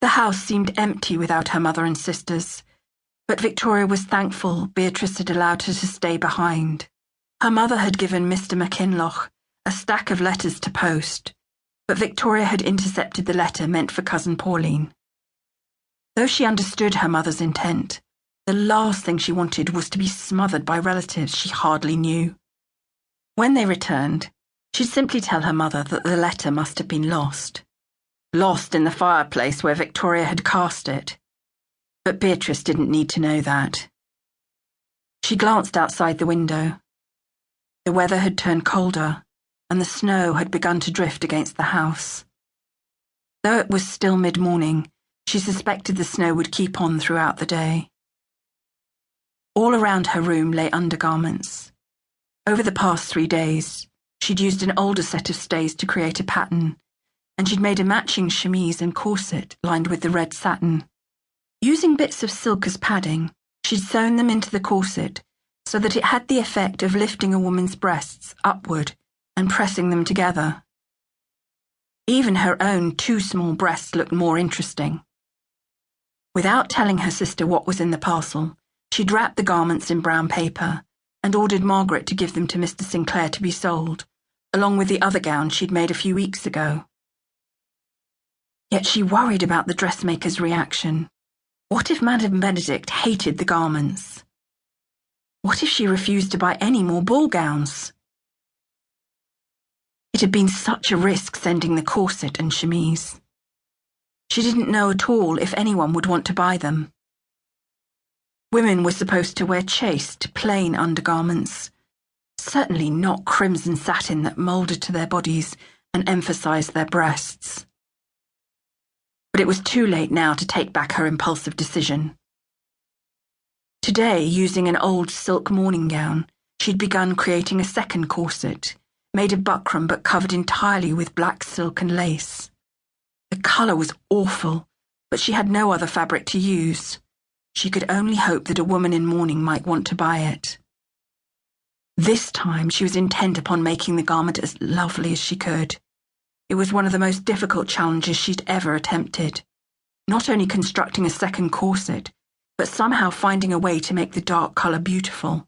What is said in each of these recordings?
The house seemed empty without her mother and sisters, but Victoria was thankful Beatrice had allowed her to stay behind. Her mother had given Mr. McKinloch a stack of letters to post, but Victoria had intercepted the letter meant for Cousin Pauline. Though she understood her mother's intent, the last thing she wanted was to be smothered by relatives she hardly knew. When they returned, she'd simply tell her mother that the letter must have been lost. Lost in the fireplace where Victoria had cast it. But Beatrice didn't need to know that. She glanced outside the window. The weather had turned colder, and the snow had begun to drift against the house. Though it was still mid-morning, she suspected the snow would keep on throughout the day. All around her room lay undergarments. Over the past 3 days, she'd used an older set of stays to create a pattern, and she'd made a matching chemise and corset lined with the red satin. Using bits of silk as padding, she'd sewn them into the corset so that it had the effect of lifting a woman's breasts upward and pressing them together. Even her own 2 small breasts looked more interesting. Without telling her sister what was in the parcel, she'd wrapped the garments in brown paper and ordered Margaret to give them to Mr. Sinclair to be sold, along with the other gown she'd made a few weeks ago. Yet she worried about the dressmaker's reaction. What if Madame Benedict hated the garments? What if she refused to buy any more ball gowns? It had been such a risk sending the corset and chemise. She didn't know at all if anyone would want to buy them. Women were supposed to wear chaste, plain undergarments, certainly not crimson satin that moulded to their bodies and emphasized their breasts. But it was too late now to take back her impulsive decision. Today, using an old silk morning gown, she'd begun creating a second corset, made of buckram but covered entirely with black silk and lace. The colour was awful, but she had no other fabric to use. She could only hope that a woman in mourning might want to buy it. This time she was intent upon making the garment as lovely as she could. It was one of the most difficult challenges she'd ever attempted. Not only constructing a second corset, but somehow finding a way to make the dark colour beautiful.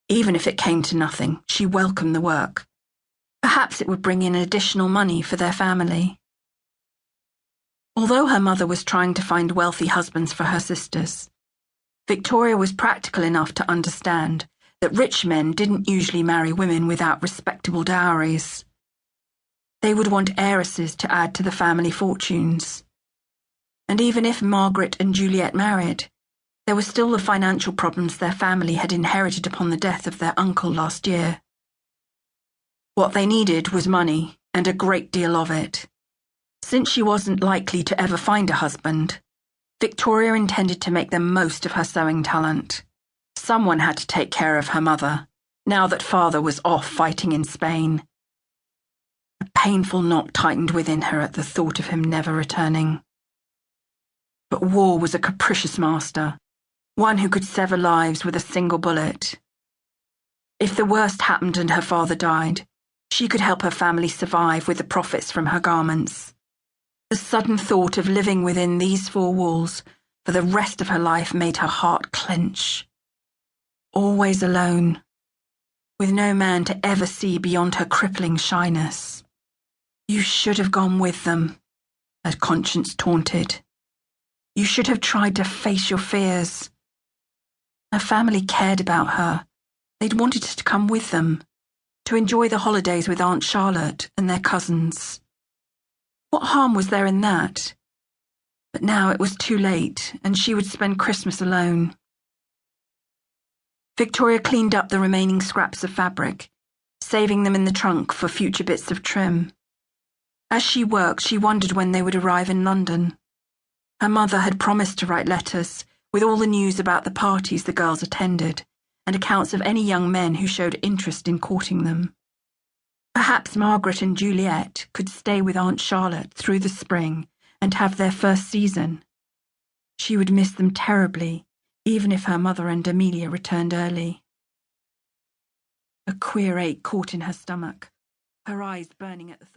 Even if it came to nothing, she welcomed the work. Perhaps it would bring in additional money for their family. Although her mother was trying to find wealthy husbands for her sisters, Victoria was practical enough to understand that rich men didn't usually marry women without respectable dowries. They would want heiresses to add to the family fortunes. And even if Margaret and Juliet married, there were still the financial problems their family had inherited upon the death of their uncle last year. What they needed was money, and a great deal of it. Since she wasn't likely to ever find a husband, Victoria intended to make the most of her sewing talent. Someone had to take care of her mother, now that father was off fighting in Spain. A painful knot tightened within her at the thought of him never returning. But war was a capricious master, one who could sever lives with a single bullet. If the worst happened and her father died, she could help her family survive with the profits from her garments. The sudden thought of living within these 4 walls for the rest of her life made her heart clench. Always alone, with no man to ever see beyond her crippling shyness. You should have gone with them, her conscience taunted. You should have tried to face your fears. Her family cared about her. They'd wanted her to come with them, to enjoy the holidays with Aunt Charlotte and their cousins. What harm was there in that? But now it was too late, and she would spend Christmas alone. Victoria cleaned up the remaining scraps of fabric, saving them in the trunk for future bits of trim. As she worked, she wondered when they would arrive in London. Her mother had promised to write letters with all the news about the parties the girls attended, and accounts of any young men who showed interest in courting them. Perhaps Margaret and Juliet could stay with Aunt Charlotte through the spring and have their first season. She would miss them terribly, even if her mother and Amelia returned early. A queer ache caught in her stomach, her eyes burning at the thought.